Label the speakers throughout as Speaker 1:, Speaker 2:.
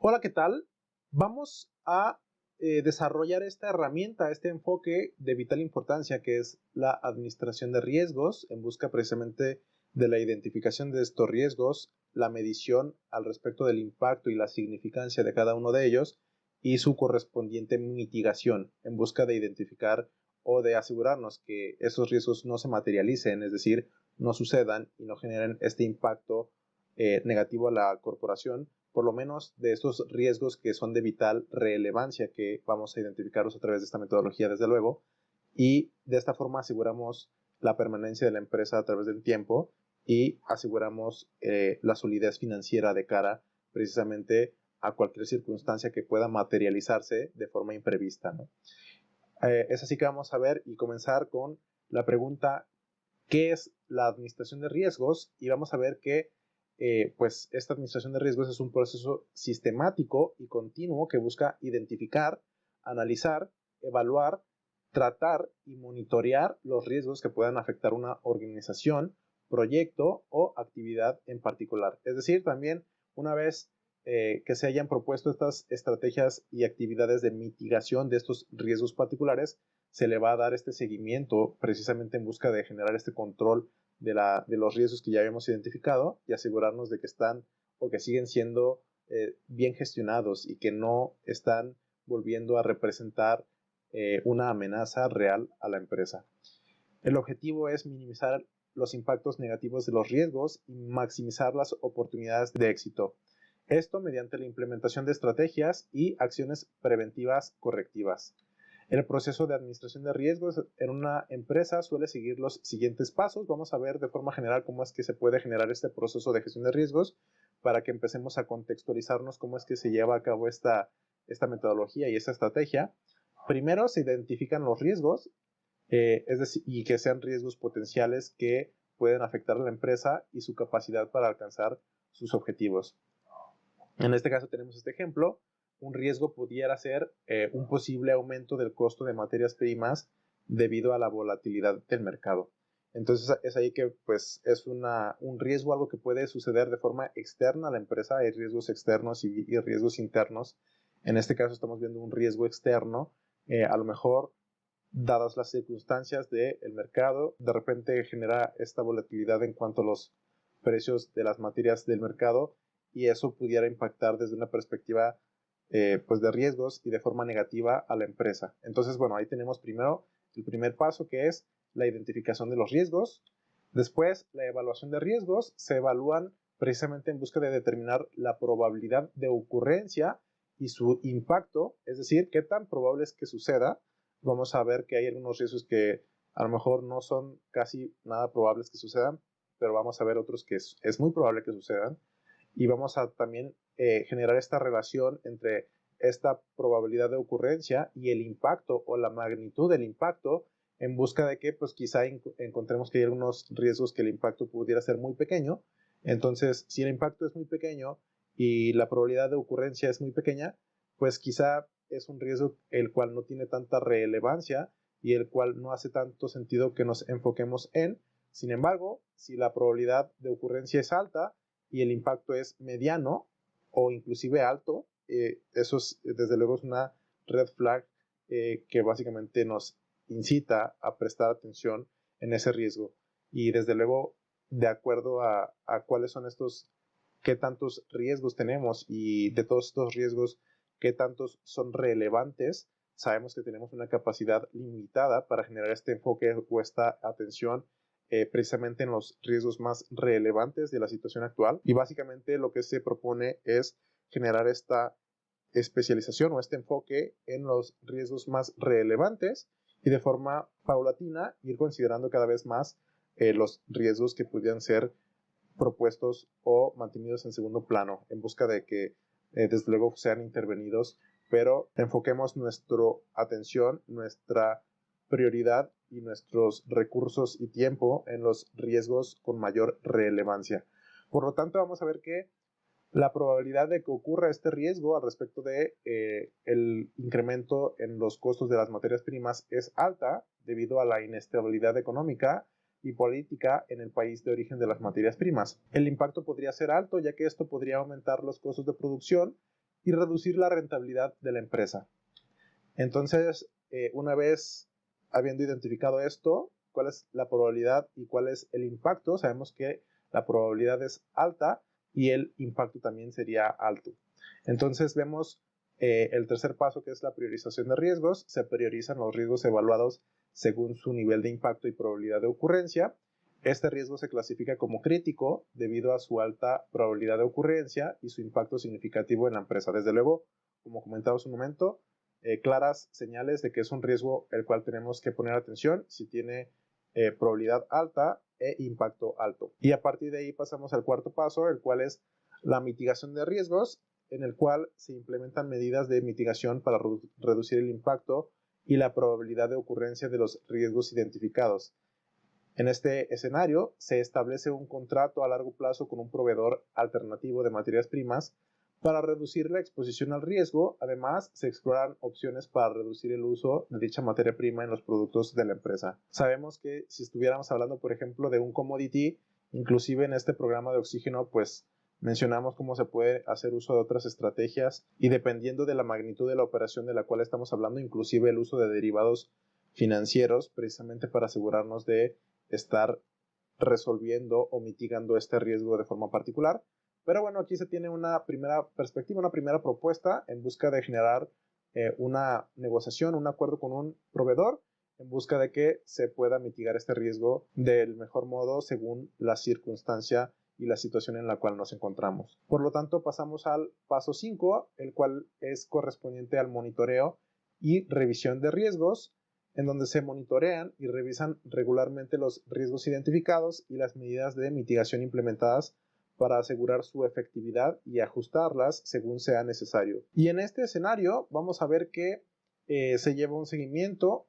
Speaker 1: Hola, ¿qué tal? Vamos a desarrollar esta herramienta, este enfoque de vital importancia que es la administración de riesgos en busca precisamente de la identificación de estos riesgos, la medición al respecto del impacto y la significancia de cada uno de ellos y su correspondiente mitigación en busca de identificar o de asegurarnos que esos riesgos no se materialicen, es decir, no sucedan y no generen este impacto negativo a la corporación, por lo menos de estos riesgos que son de vital relevancia, que vamos a identificarlos a través de esta metodología, desde luego, y de esta forma aseguramos la permanencia de la empresa a través del tiempo y aseguramos la solidez financiera de cara precisamente a cualquier circunstancia que pueda materializarse de forma imprevista, ¿no? Es así que vamos a ver y comenzar con la pregunta: ¿qué es la administración de riesgos? Y vamos a ver que pues esta administración de riesgos es un proceso sistemático y continuo que busca identificar, analizar, evaluar, tratar y monitorear los riesgos que puedan afectar una organización, proyecto o actividad en particular. Es decir, también una vez que se hayan propuesto estas estrategias y actividades de mitigación de estos riesgos particulares, se le va a dar este seguimiento precisamente en busca de generar este control de los riesgos que ya habíamos identificado y asegurarnos de que están o que siguen siendo bien gestionados y que no están volviendo a representar una amenaza real a la empresa. El objetivo es minimizar los impactos negativos de los riesgos y maximizar las oportunidades de éxito. Esto mediante la implementación de estrategias y acciones preventivas correctivas. El proceso de administración de riesgos en una empresa suele seguir los siguientes pasos. Vamos a ver de forma general cómo es que se puede generar este proceso de gestión de riesgos para que empecemos a contextualizarnos cómo es que se lleva a cabo esta metodología y esta estrategia. Primero se identifican los riesgos, es decir, y que sean riesgos potenciales que pueden afectar a la empresa y su capacidad para alcanzar sus objetivos. En este caso tenemos este ejemplo. Un riesgo pudiera ser un posible aumento del costo de materias primas debido a la volatilidad del mercado. Entonces es ahí que pues es un riesgo, algo que puede suceder de forma externa a la empresa. Hay riesgos externos y riesgos internos. En este caso estamos viendo un riesgo externo. A lo mejor, dadas las circunstancias del mercado, de repente genera esta volatilidad en cuanto a los precios de las materias del mercado, y eso pudiera impactar desde una perspectiva pues de riesgos y de forma negativa a la empresa. Entonces, bueno, ahí tenemos primero el primer paso, que es la identificación de los riesgos. Después, la evaluación de riesgos. Se evalúan precisamente en busca de determinar la probabilidad de ocurrencia y su impacto, es decir, qué tan probable es que suceda. Vamos a ver que hay algunos riesgos que a lo mejor no son casi nada probables que sucedan, pero vamos a ver otros que es muy probable que sucedan, y vamos a también generar esta relación entre esta probabilidad de ocurrencia y el impacto o la magnitud del impacto, en busca de que pues quizá encontremos que hay algunos riesgos que el impacto pudiera ser muy pequeño. Entonces, si el impacto es muy pequeño y la probabilidad de ocurrencia es muy pequeña, pues quizá es un riesgo el cual no tiene tanta relevancia y el cual no hace tanto sentido que nos enfoquemos en. Sin embargo, si la probabilidad de ocurrencia es alta y el impacto es mediano o inclusive alto, eso es, desde luego, es una red flag que básicamente nos incita a prestar atención en ese riesgo. Y desde luego, de acuerdo a cuáles son estos, qué tantos riesgos tenemos, y de todos estos riesgos, qué tantos son relevantes, sabemos que tenemos una capacidad limitada para generar este enfoque o esta atención precisamente en los riesgos más relevantes de la situación actual. Y básicamente lo que se propone es generar esta especialización o este enfoque en los riesgos más relevantes, y de forma paulatina ir considerando cada vez más los riesgos que pudieran ser propuestos o mantenidos en segundo plano, en busca de que desde luego sean intervenidos, pero enfoquemos nuestra atención, nuestra prioridad y nuestros recursos y tiempo en los riesgos con mayor relevancia. Por lo tanto, vamos a ver que la probabilidad de que ocurra este riesgo al respecto de el incremento en los costos de las materias primas es alta, debido a la inestabilidad económica y política en el país de origen de las materias primas. El impacto podría ser alto, ya que esto podría aumentar los costos de producción y reducir la rentabilidad de la empresa. Entonces, una vez habiendo identificado esto, cuál es la probabilidad y cuál es el impacto, sabemos que la probabilidad es alta y el impacto también sería alto. Entonces vemos el tercer paso, que es la priorización de riesgos. Se priorizan los riesgos evaluados según su nivel de impacto y probabilidad de ocurrencia. Este riesgo se clasifica como crítico debido a su alta probabilidad de ocurrencia y su impacto significativo en la empresa. Desde luego, como comentamos un momento, claras señales de que es un riesgo el cual tenemos que poner atención si tiene probabilidad alta e impacto alto. Y a partir de ahí pasamos al cuarto paso, el cual es la mitigación de riesgos, en el cual se implementan medidas de mitigación para reducir el impacto y la probabilidad de ocurrencia de los riesgos identificados. En este escenario, se establece un contrato a largo plazo con un proveedor alternativo de materias primas para reducir la exposición al riesgo. Además, se exploran opciones para reducir el uso de dicha materia prima en los productos de la empresa. Sabemos que si estuviéramos hablando, por ejemplo, de un commodity, inclusive en este programa de oxígeno, pues mencionamos cómo se puede hacer uso de otras estrategias y dependiendo de la magnitud de la operación de la cual estamos hablando, inclusive el uso de derivados financieros, precisamente para asegurarnos de estar resolviendo o mitigando este riesgo de forma particular. Pero bueno, aquí se tiene una primera perspectiva, una primera propuesta en busca de generar una negociación, un acuerdo con un proveedor en busca de que se pueda mitigar este riesgo del mejor modo según la circunstancia y la situación en la cual nos encontramos. Por lo tanto, pasamos al paso 5, el cual es correspondiente al monitoreo y revisión de riesgos, en donde se monitorean y revisan regularmente los riesgos identificados y las medidas de mitigación implementadas para asegurar su efectividad y ajustarlas según sea necesario. Y en este escenario vamos a ver que se lleva un seguimiento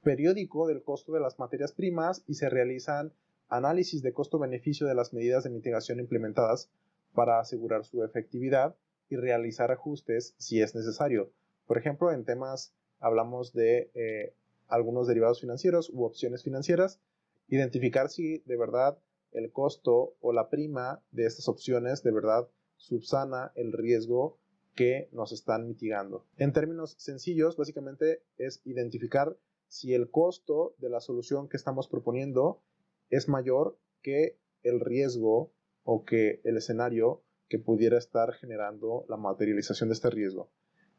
Speaker 1: periódico del costo de las materias primas y se realizan análisis de costo-beneficio de las medidas de mitigación implementadas para asegurar su efectividad y realizar ajustes si es necesario. Por ejemplo, en temas hablamos de algunos derivados financieros u opciones financieras, identificar si de verdad el costo o la prima de estas opciones de verdad subsana el riesgo que nos están mitigando. En términos sencillos, básicamente es identificar si el costo de la solución que estamos proponiendo es mayor que el riesgo o que el escenario que pudiera estar generando la materialización de este riesgo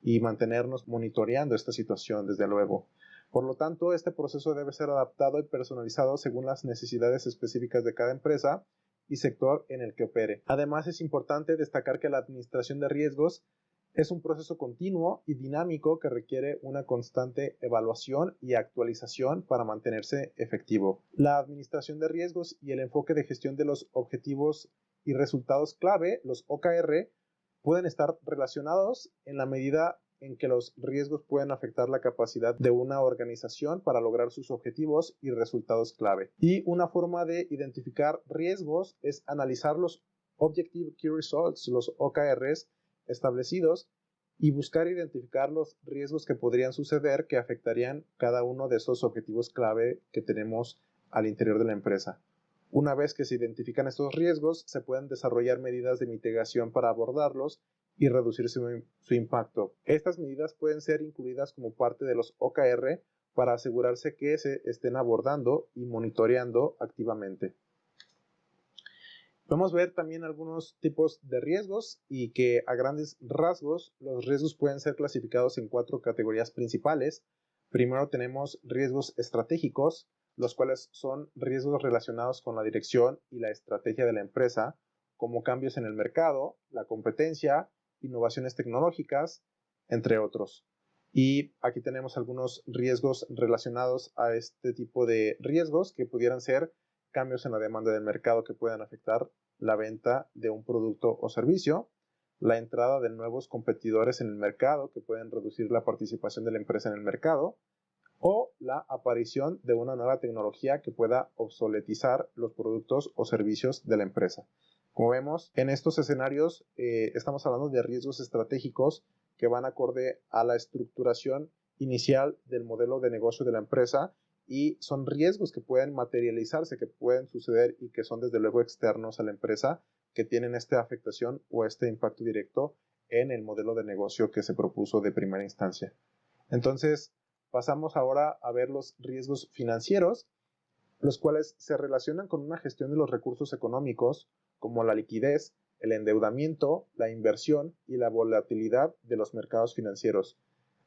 Speaker 1: y mantenernos monitoreando esta situación, desde luego. Por lo tanto, este proceso debe ser adaptado y personalizado según las necesidades específicas de cada empresa y sector en el que opere. Además, es importante destacar que la administración de riesgos es un proceso continuo y dinámico que requiere una constante evaluación y actualización para mantenerse efectivo. La administración de riesgos y el enfoque de gestión de los objetivos y resultados clave, los OKR, pueden estar relacionados en la medida en que los riesgos pueden afectar la capacidad de una organización para lograr sus objetivos y resultados clave. Y una forma de identificar riesgos es analizar los Objective Key Results, los OKRs establecidos, y buscar identificar los riesgos que podrían suceder que afectarían cada uno de esos objetivos clave que tenemos al interior de la empresa. Una vez que se identifican estos riesgos, se pueden desarrollar medidas de mitigación para abordarlos y reducir su impacto. Estas medidas pueden ser incluidas como parte de los OKR para asegurarse que se estén abordando y monitoreando activamente. Podemos ver también algunos tipos de riesgos y que a grandes rasgos los riesgos pueden ser clasificados en 4 categorías principales. Primero tenemos riesgos estratégicos, los cuales son riesgos relacionados con la dirección y la estrategia de la empresa, como cambios en el mercado, la competencia, innovaciones tecnológicas, entre otros. Y aquí tenemos algunos riesgos relacionados a este tipo de riesgos que pudieran ser cambios en la demanda del mercado que puedan afectar la venta de un producto o servicio, la entrada de nuevos competidores en el mercado que pueden reducir la participación de la empresa en el mercado, o la aparición de una nueva tecnología que pueda obsoletizar los productos o servicios de la empresa. Como vemos, en estos escenarios estamos hablando de riesgos estratégicos que van acorde a la estructuración inicial del modelo de negocio de la empresa y son riesgos que pueden materializarse, que pueden suceder y que son desde luego externos a la empresa, que tienen esta afectación o este impacto directo en el modelo de negocio que se propuso de primera instancia. Entonces, pasamos ahora a ver los riesgos financieros, los cuales se relacionan con una gestión de los recursos económicos, como la liquidez, el endeudamiento, la inversión y la volatilidad de los mercados financieros.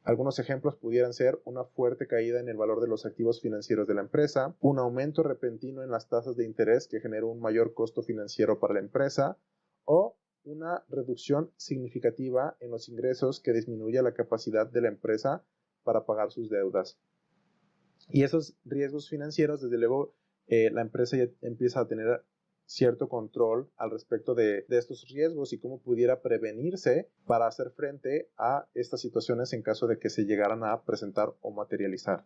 Speaker 1: Algunos ejemplos pudieran ser una fuerte caída en el valor de los activos financieros de la empresa, un aumento repentino en las tasas de interés que genera un mayor costo financiero para la empresa, o una reducción significativa en los ingresos que disminuya la capacidad de la empresa para pagar sus deudas. Y esos riesgos financieros, desde luego, la empresa ya empieza a tener cierto control al respecto de estos riesgos y cómo pudiera prevenirse para hacer frente a estas situaciones en caso de que se llegaran a presentar o materializar.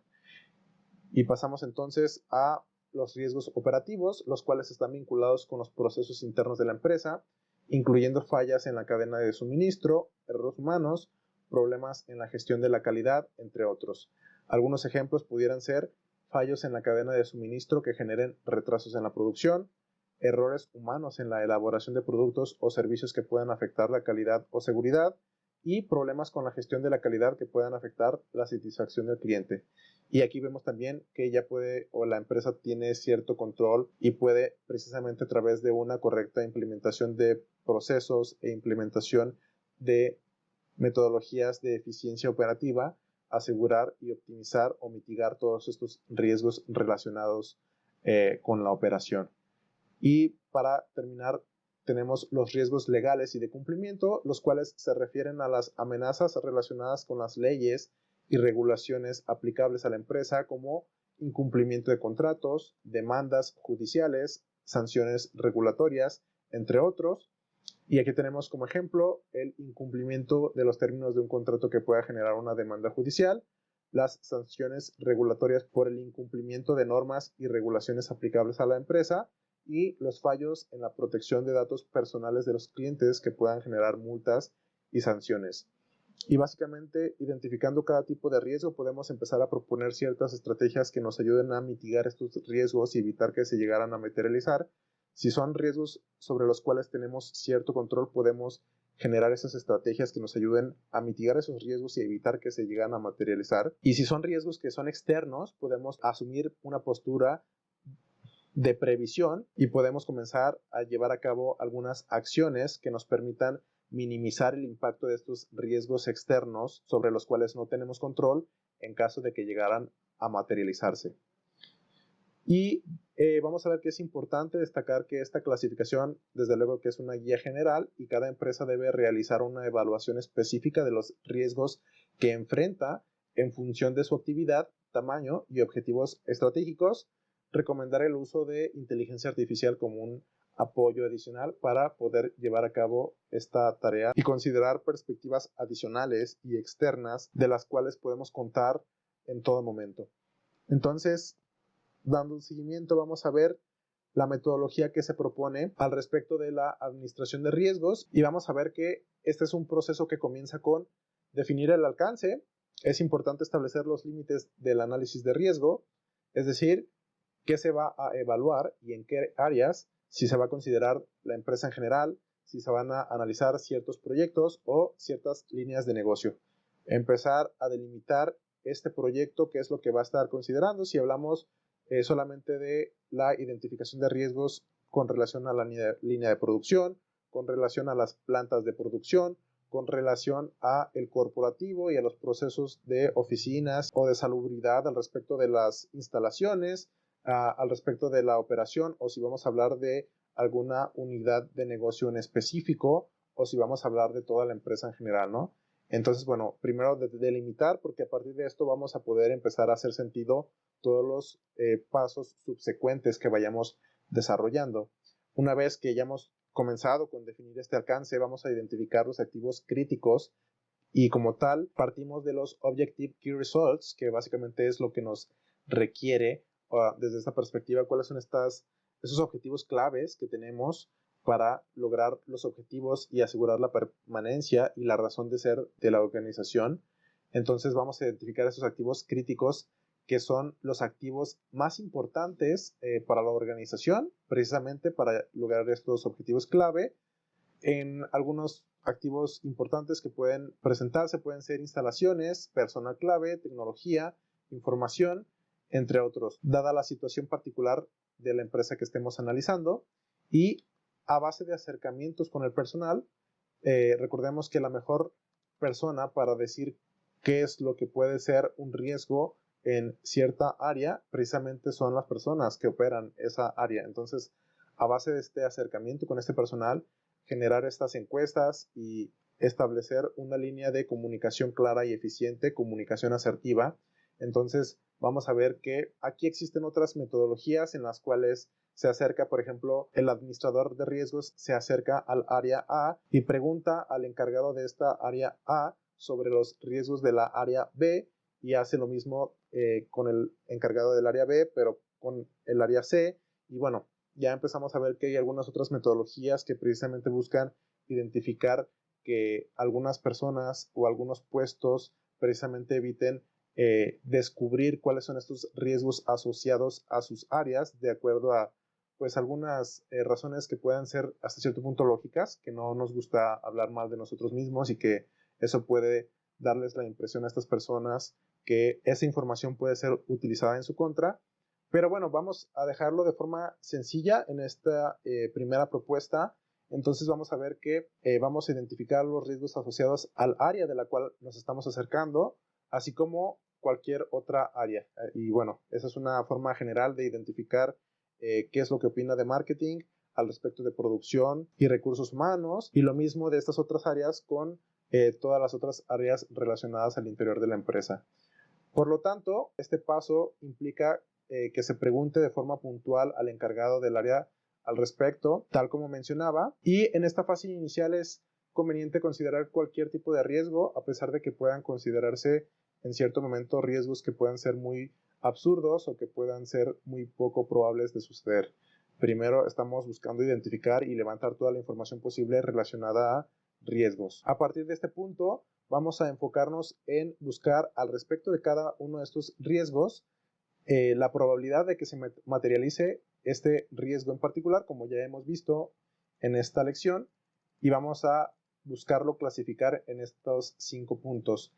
Speaker 1: Y pasamos entonces a los riesgos operativos, los cuales están vinculados con los procesos internos de la empresa, incluyendo fallas en la cadena de suministro, errores humanos, problemas en la gestión de la calidad, entre otros. Algunos ejemplos pudieran ser fallos en la cadena de suministro que generen retrasos en la producción, errores humanos en la elaboración de productos o servicios que puedan afectar la calidad o seguridad, y problemas con la gestión de la calidad que puedan afectar la satisfacción del cliente. Y aquí vemos también que ya puede o la empresa tiene cierto control y puede precisamente a través de una correcta implementación de procesos e implementación de metodologías de eficiencia operativa asegurar y optimizar o mitigar todos estos riesgos relacionados con la operación. Y para terminar, tenemos los riesgos legales y de cumplimiento, los cuales se refieren a las amenazas relacionadas con las leyes y regulaciones aplicables a la empresa, como incumplimiento de contratos, demandas judiciales, sanciones regulatorias, entre otros. Y aquí tenemos como ejemplo el incumplimiento de los términos de un contrato que pueda generar una demanda judicial, las sanciones regulatorias por el incumplimiento de normas y regulaciones aplicables a la empresa, y los fallos en la protección de datos personales de los clientes que puedan generar multas y sanciones. Y básicamente, identificando cada tipo de riesgo, podemos empezar a proponer ciertas estrategias que nos ayuden a mitigar estos riesgos y evitar que se llegaran a materializar. Si son riesgos sobre los cuales tenemos cierto control, podemos generar esas estrategias que nos ayuden a mitigar esos riesgos y evitar que se lleguen a materializar. Y si son riesgos que son externos, podemos asumir una postura de previsión y podemos comenzar a llevar a cabo algunas acciones que nos permitan minimizar el impacto de estos riesgos externos sobre los cuales no tenemos control en caso de que llegaran a materializarse. Y vamos a ver que es importante destacar que esta clasificación, desde luego que es una guía general y cada empresa debe realizar una evaluación específica de los riesgos que enfrenta en función de su actividad, tamaño y objetivos estratégicos. Recomendar el uso de inteligencia artificial como un apoyo adicional para poder llevar a cabo esta tarea y considerar perspectivas adicionales y externas de las cuales podemos contar en todo momento. Entonces, dando un seguimiento, vamos a ver la metodología que se propone al respecto de la administración de riesgos y vamos a ver que este es un proceso que comienza con definir el alcance. Es importante establecer los límites del análisis de riesgo, es decir, qué se va a evaluar y en qué áreas, si se va a considerar la empresa en general, si se van a analizar ciertos proyectos o ciertas líneas de negocio. Empezar a delimitar este proyecto, qué es lo que va a estar considerando, si hablamos solamente de la identificación de riesgos con relación a la línea de producción, con relación a las plantas de producción, con relación a el corporativo y a los procesos de oficinas o de salubridad al respecto de las instalaciones, al respecto de la operación, o si vamos a hablar de alguna unidad de negocio en específico, o si vamos a hablar de toda la empresa en general, ¿no? Entonces, bueno, primero delimitar, porque a partir de esto vamos a poder empezar a hacer sentido todos los pasos subsecuentes que vayamos desarrollando. Una vez que ya hemos comenzado con definir este alcance, vamos a identificar los activos críticos y como tal partimos de los Objective Key Results, que básicamente es lo que nos requiere desde esta perspectiva, cuáles son esos objetivos claves que tenemos para lograr los objetivos y asegurar la permanencia y la razón de ser de la organización. Entonces vamos a identificar esos activos críticos que son los activos más importantes para la organización, precisamente para lograr estos objetivos clave. En algunos activos importantes que pueden presentarse pueden ser instalaciones, personal clave, tecnología, información, entre otros, dada la situación particular de la empresa que estemos analizando. Y a base de acercamientos con el personal, recordemos que la mejor persona para decir qué es lo que puede ser un riesgo en cierta área precisamente son las personas que operan esa área. Entonces, a base de este acercamiento con este personal, generar estas encuestas y establecer una línea de comunicación clara y eficiente, comunicación asertiva. Entonces, vamos a ver que aquí existen otras metodologías en las cuales se acerca, por ejemplo, el administrador de riesgos se acerca al área A y pregunta al encargado de esta área A sobre los riesgos de la área B y hace lo mismo con el encargado del área B, pero con el área C. Y bueno, ya empezamos a ver que hay algunas otras metodologías que precisamente buscan identificar que algunas personas o algunos puestos precisamente eviten descubrir cuáles son estos riesgos asociados a sus áreas de acuerdo a pues algunas razones que puedan ser hasta cierto punto lógicas, que no nos gusta hablar mal de nosotros mismos y que eso puede darles la impresión a estas personas que esa información puede ser utilizada en su contra. Pero bueno, vamos a dejarlo de forma sencilla en esta primera propuesta. Entonces vamos a ver que vamos a identificar los riesgos asociados al área de la cual nos estamos acercando, así como cualquier otra área. Y bueno, esa es una forma general de identificar qué es lo que opina de marketing al respecto de producción y recursos humanos, y lo mismo de estas otras áreas con todas las otras áreas relacionadas al interior de la empresa. Por lo tanto, este paso implica que se pregunte de forma puntual al encargado del área al respecto, tal como mencionaba, y en esta fase inicial es conveniente considerar cualquier tipo de riesgo, a pesar de que puedan considerarse en cierto momento riesgos que puedan ser muy absurdos o que puedan ser muy poco probables de suceder. Primero estamos buscando identificar y levantar toda la información posible relacionada a riesgos. A partir de este punto, vamos a enfocarnos en buscar al respecto de cada uno de estos riesgos la probabilidad de que se materialice este riesgo en particular, como ya hemos visto en esta lección, y vamos a buscarlo clasificar en estos 5 puntos.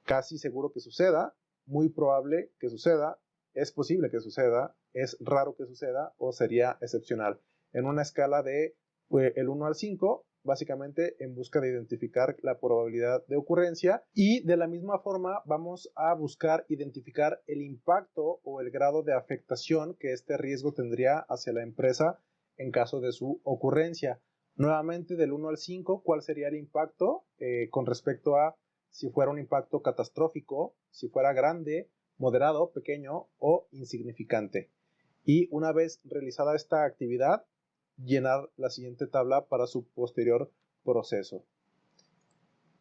Speaker 1: Casi seguro que suceda, muy probable que suceda, es posible que suceda, es raro que suceda o sería excepcional. En una escala de el 1 al 5, básicamente en busca de identificar la probabilidad de ocurrencia, y de la misma forma vamos a buscar identificar el impacto o el grado de afectación que este riesgo tendría hacia la empresa en caso de su ocurrencia. Nuevamente del 1 al 5, ¿cuál sería el impacto con respecto a si fuera un impacto catastrófico, si fuera grande, moderado, pequeño o insignificante? Y una vez realizada esta actividad, llenar la siguiente tabla para su posterior proceso.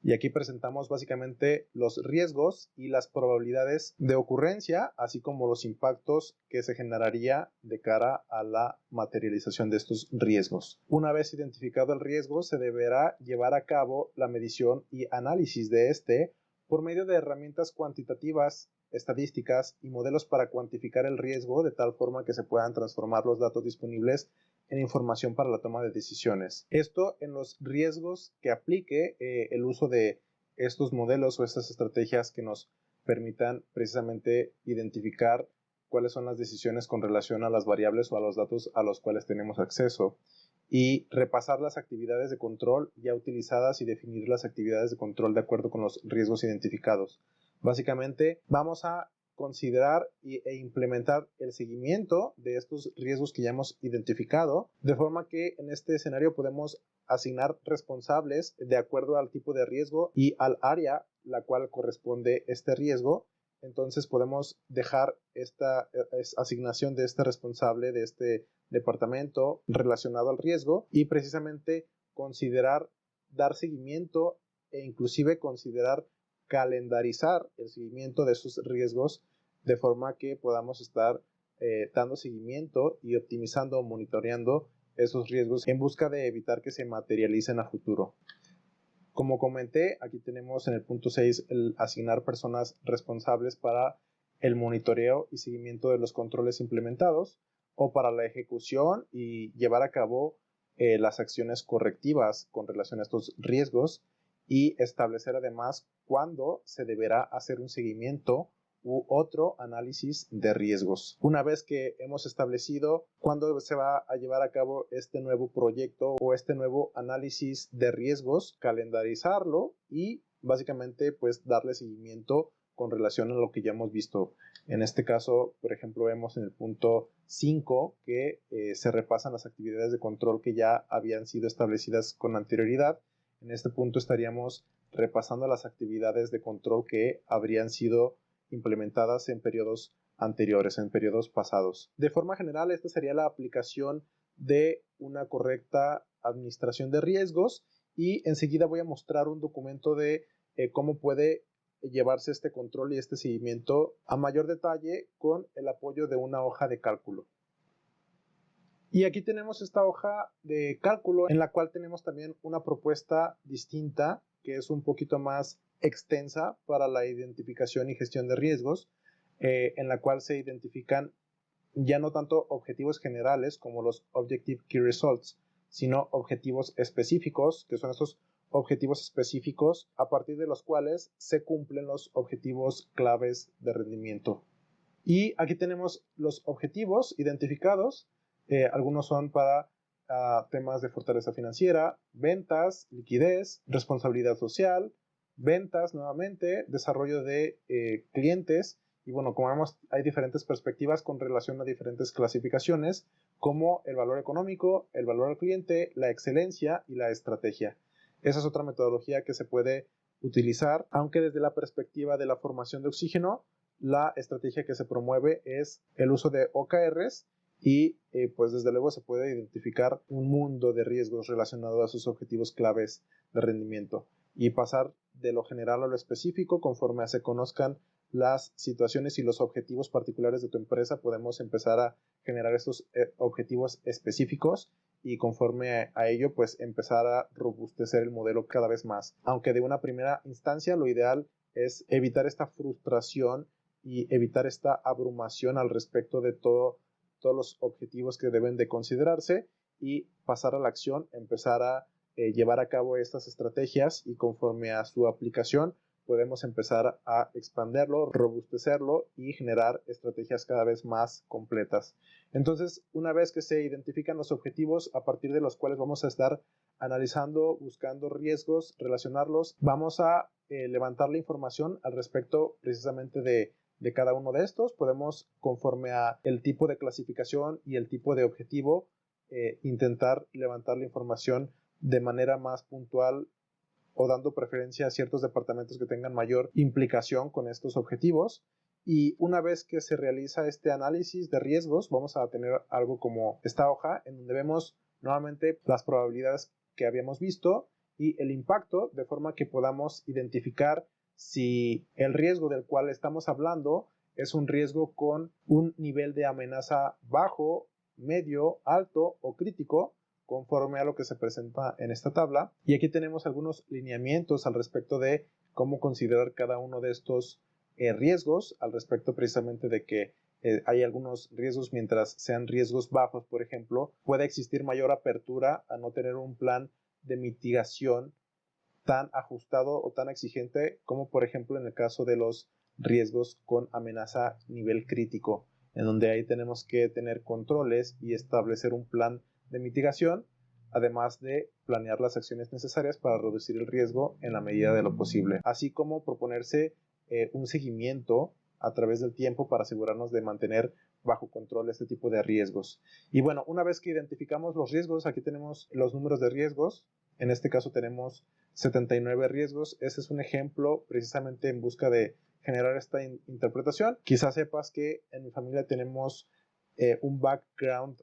Speaker 1: Y aquí presentamos básicamente los riesgos y las probabilidades de ocurrencia, así como los impactos que se generaría de cara a la materialización de estos riesgos. Una vez identificado el riesgo, se deberá llevar a cabo la medición y análisis de este por medio de herramientas cuantitativas, estadísticas y modelos para cuantificar el riesgo de tal forma que se puedan transformar los datos disponibles en información para la toma de decisiones. Esto en los riesgos que aplique el uso de estos modelos o estas estrategias que nos permitan precisamente identificar cuáles son las decisiones con relación a las variables o a los datos a los cuales tenemos acceso, y repasar las actividades de control ya utilizadas y definir las actividades de control de acuerdo con los riesgos identificados. Básicamente vamos a considerar e implementar el seguimiento de estos riesgos que ya hemos identificado, de forma que en este escenario podemos asignar responsables de acuerdo al tipo de riesgo y al área la cual corresponde este riesgo. Entonces podemos dejar esta asignación de este responsable de este departamento relacionado al riesgo y precisamente considerar dar seguimiento e inclusive considerar calendarizar el seguimiento de esos riesgos de forma que podamos estar dando seguimiento y optimizando o monitoreando esos riesgos en busca de evitar que se materialicen a futuro. Como comenté, aquí tenemos en el punto 6 el asignar personas responsables para el monitoreo y seguimiento de los controles implementados o para la ejecución y llevar a cabo las acciones correctivas con relación a estos riesgos y establecer además cuándo se deberá hacer un seguimiento u otro análisis de riesgos. Una vez que hemos establecido cuándo se va a llevar a cabo este nuevo proyecto o este nuevo análisis de riesgos, calendarizarlo y básicamente pues darle seguimiento con relación a lo que ya hemos visto. En este caso, por ejemplo, vemos en el punto 5 que se repasan las actividades de control que ya habían sido establecidas con anterioridad. En este punto estaríamos repasando las actividades de control que habrían sido implementadas en periodos anteriores, en periodos pasados. De forma general, esta sería la aplicación de una correcta administración de riesgos y enseguida voy a mostrar un documento de cómo puede llevarse este control y este seguimiento a mayor detalle con el apoyo de una hoja de cálculo. Y aquí tenemos esta hoja de cálculo en la cual tenemos también una propuesta distinta que es un poquito más extensa para la identificación y gestión de riesgos, en la cual se identifican ya no tanto objetivos generales como los Objective Key Results, sino objetivos específicos, que son estos objetivos específicos a partir de los cuales se cumplen los objetivos claves de rendimiento. Y aquí tenemos los objetivos identificados. Algunos son para temas de fortaleza financiera, ventas, liquidez, responsabilidad social, ventas nuevamente, desarrollo de clientes. Y bueno, como vemos, hay diferentes perspectivas con relación a diferentes clasificaciones, como el valor económico, el valor al cliente, la excelencia y la estrategia. Esa es otra metodología que se puede utilizar, aunque desde la perspectiva de la formación de oxígeno, la estrategia que se promueve es el uso de OKRs y pues desde luego se puede identificar un mundo de riesgos relacionados a sus objetivos claves de rendimiento y pasar de lo general a lo específico conforme se conozcan las situaciones y los objetivos particulares de tu empresa. Podemos empezar a generar estos objetivos específicos y conforme a ello pues empezar a robustecer el modelo cada vez más, aunque de una primera instancia lo ideal es evitar esta frustración y evitar esta abrumación al respecto de todos los objetivos que deben de considerarse y pasar a la acción, empezar a llevar a cabo estas estrategias y conforme a su aplicación podemos empezar a expanderlo, robustecerlo y generar estrategias cada vez más completas. Entonces, una vez que se identifican los objetivos a partir de los cuales vamos a estar analizando, buscando riesgos, relacionarlos, vamos a levantar la información al respecto precisamente de cada uno de estos. Podemos, conforme a el tipo de clasificación y el tipo de objetivo, intentar levantar la información de manera más puntual o dando preferencia a ciertos departamentos que tengan mayor implicación con estos objetivos. Y una vez que se realiza este análisis de riesgos, vamos a tener algo como esta hoja en donde vemos nuevamente las probabilidades que habíamos visto y el impacto, de forma que podamos identificar si el riesgo del cual estamos hablando es un riesgo con un nivel de amenaza bajo, medio, alto o crítico, conforme a lo que se presenta en esta tabla. Y aquí tenemos algunos lineamientos al respecto de cómo considerar cada uno de estos riesgos, al respecto precisamente de que hay algunos riesgos, mientras sean riesgos bajos, por ejemplo, puede existir mayor apertura a no tener un plan de mitigación tan ajustado o tan exigente como por ejemplo en el caso de los riesgos con amenaza nivel crítico, en donde ahí tenemos que tener controles y establecer un plan de mitigación, además de planear las acciones necesarias para reducir el riesgo en la medida de lo posible, así como proponerse un seguimiento a través del tiempo para asegurarnos de mantener bajo control este tipo de riesgos. Y bueno, una vez que identificamos los riesgos, aquí tenemos los números de riesgos. En este caso tenemos 79 riesgos. Este es un ejemplo precisamente en busca de generar esta interpretación. Quizás sepas que en mi familia tenemos un background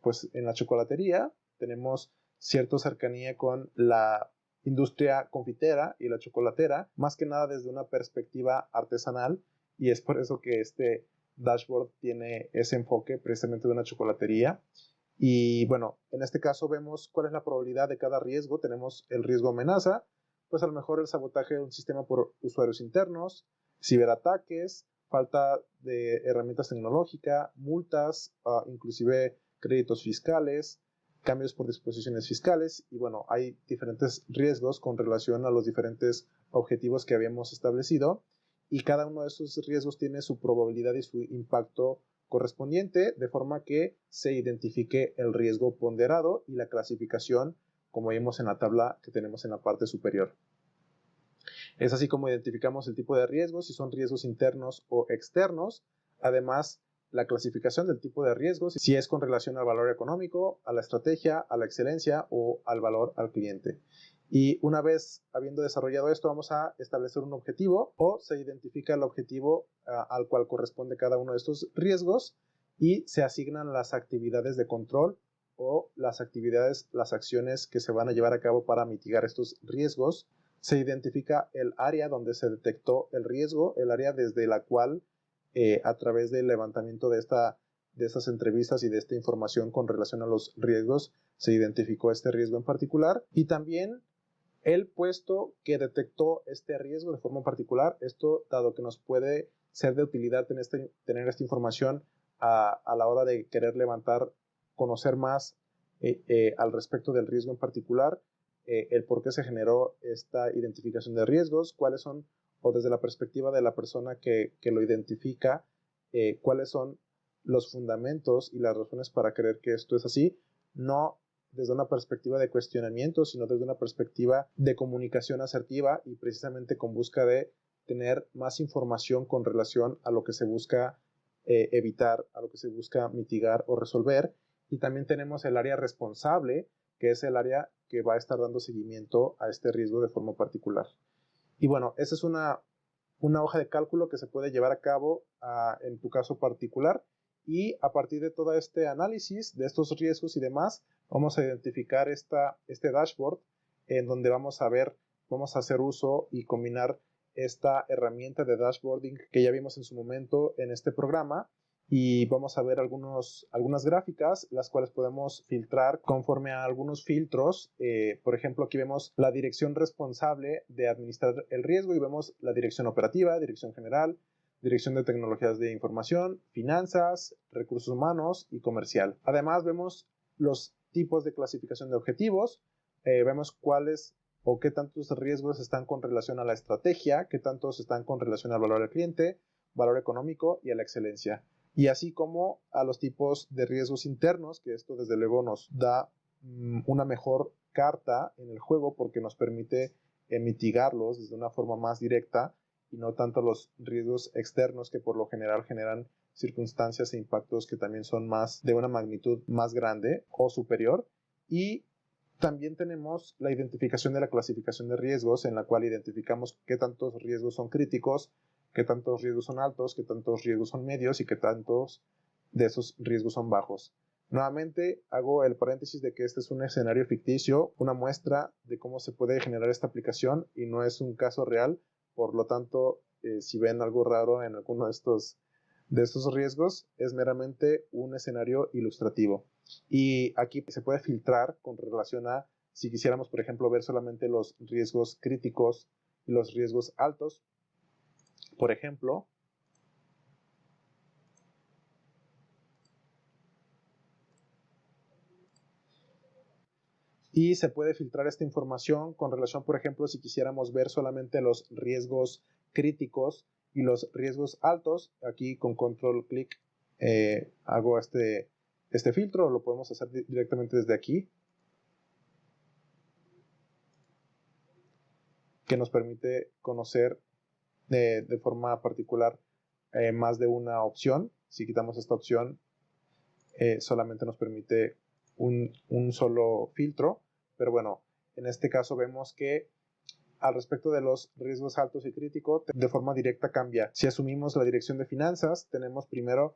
Speaker 1: pues en la chocolatería. Tenemos cierta cercanía con la industria confitera y la chocolatera, más que nada desde una perspectiva artesanal, y es por eso que este dashboard tiene ese enfoque precisamente de una chocolatería. Y bueno, en este caso vemos cuál es la probabilidad de cada riesgo. Tenemos el riesgo amenaza, pues a lo mejor el sabotaje de un sistema por usuarios internos, ciberataques, falta de herramientas tecnológicas, multas, inclusive créditos fiscales, cambios por disposiciones fiscales y bueno, hay diferentes riesgos con relación a los diferentes objetivos que habíamos establecido y cada uno de esos riesgos tiene su probabilidad y su impacto correspondiente, de forma que se identifique el riesgo ponderado y la clasificación, como vimos en la tabla que tenemos en la parte superior. Es así como identificamos el tipo de riesgos, si son riesgos internos o externos. Además, la clasificación del tipo de riesgos, si es con relación al valor económico, a la estrategia, a la excelencia o al valor al cliente. Y una vez habiendo desarrollado esto, vamos a establecer un objetivo o se identifica el objetivo al cual corresponde cada uno de estos riesgos y se asignan las actividades de control o las actividades, las acciones que se van a llevar a cabo para mitigar estos riesgos. Se identifica el área donde se detectó el riesgo, el área desde la cual a través del levantamiento de estas entrevistas y de esta información con relación a los riesgos se identificó este riesgo en particular y también el puesto que detectó este riesgo de forma particular. Esto dado que nos puede ser de utilidad tener esta información a la hora de querer levantar, conocer más al respecto del riesgo en particular, el por qué se generó esta identificación de riesgos, cuáles son, o desde la perspectiva de la persona que lo identifica, cuáles son los fundamentos y las razones para creer que esto es así, no desde una perspectiva de cuestionamiento, sino desde una perspectiva de comunicación asertiva y precisamente con busca de tener más información con relación a lo que se busca evitar, a lo que se busca mitigar o resolver. Y también tenemos el área responsable, que es el área que va a estar dando seguimiento a este riesgo de forma particular. Y bueno, esa es una hoja de cálculo que se puede llevar a cabo en tu caso particular y a partir de todo este análisis de estos riesgos y demás, vamos a identificar este dashboard en donde vamos a hacer uso y combinar esta herramienta de dashboarding que ya vimos en su momento en este programa y vamos a ver algunas gráficas, las cuales podemos filtrar conforme a algunos filtros. Por ejemplo, aquí vemos la dirección responsable de administrar el riesgo y vemos la dirección operativa, dirección general, dirección de tecnologías de información, finanzas, recursos humanos y comercial. Además, vemos los tipos de clasificación de objetivos, vemos cuáles o qué tantos riesgos están con relación a la estrategia, qué tantos están con relación al valor del cliente, valor económico y a la excelencia. Y así como a los tipos de riesgos internos, que esto desde luego nos da una mejor carta en el juego porque nos permite mitigarlos desde una forma más directa y no tanto los riesgos externos que por lo general generan circunstancias e impactos que también son más de una magnitud más grande o superior. Y también tenemos la identificación de la clasificación de riesgos, en la cual identificamos qué tantos riesgos son críticos, qué tantos riesgos son altos, qué tantos riesgos son medios y qué tantos de esos riesgos son bajos. Nuevamente hago el paréntesis de que este es un escenario ficticio, una muestra de cómo se puede generar esta aplicación y no es un caso real. Por lo tanto, si ven algo raro en alguno de estos riesgos, es meramente un escenario ilustrativo. Y aquí se puede filtrar con relación a si quisiéramos, por ejemplo, ver solamente los riesgos críticos y los riesgos altos. Por ejemplo, y se puede filtrar esta información con relación, por ejemplo, si quisiéramos ver solamente los riesgos críticos y los riesgos altos. Aquí con control clic hago este filtro, lo podemos hacer directamente desde aquí, que nos permite conocer de forma particular más de una opción. Si quitamos esta opción, solamente nos permite un solo filtro, pero bueno, en este caso vemos que al respecto de los riesgos altos y críticos, de forma directa cambia. Si asumimos la dirección de finanzas, tenemos primero,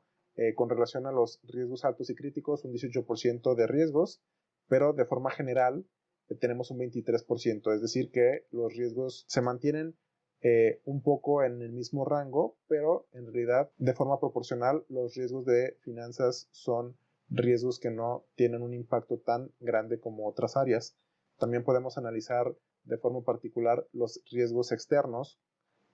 Speaker 1: con relación a los riesgos altos y críticos, un 18% de riesgos, pero de forma general tenemos un 23%, es decir, que los riesgos se mantienen un poco en el mismo rango, pero en realidad de forma proporcional los riesgos de finanzas son riesgos que no tienen un impacto tan grande como otras áreas. También podemos analizar de forma particular los riesgos externos,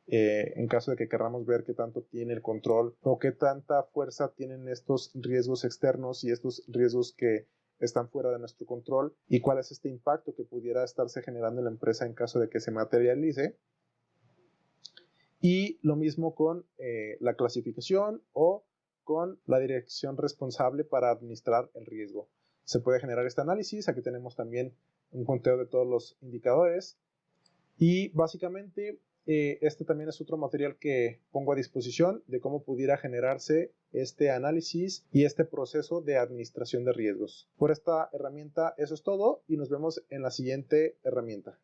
Speaker 1: en caso de que queramos ver qué tanto tiene el control o qué tanta fuerza tienen estos riesgos externos y estos riesgos que están fuera de nuestro control y cuál es este impacto que pudiera estarse generando en la empresa en caso de que se materialice. Y lo mismo con la clasificación o con la dirección responsable para administrar el riesgo. Se puede generar este análisis. Aquí tenemos también un conteo de todos los indicadores. Y básicamente este también es otro material que pongo a disposición de cómo pudiera generarse este análisis y este proceso de administración de riesgos. Por esta herramienta eso es todo y nos vemos en la siguiente herramienta.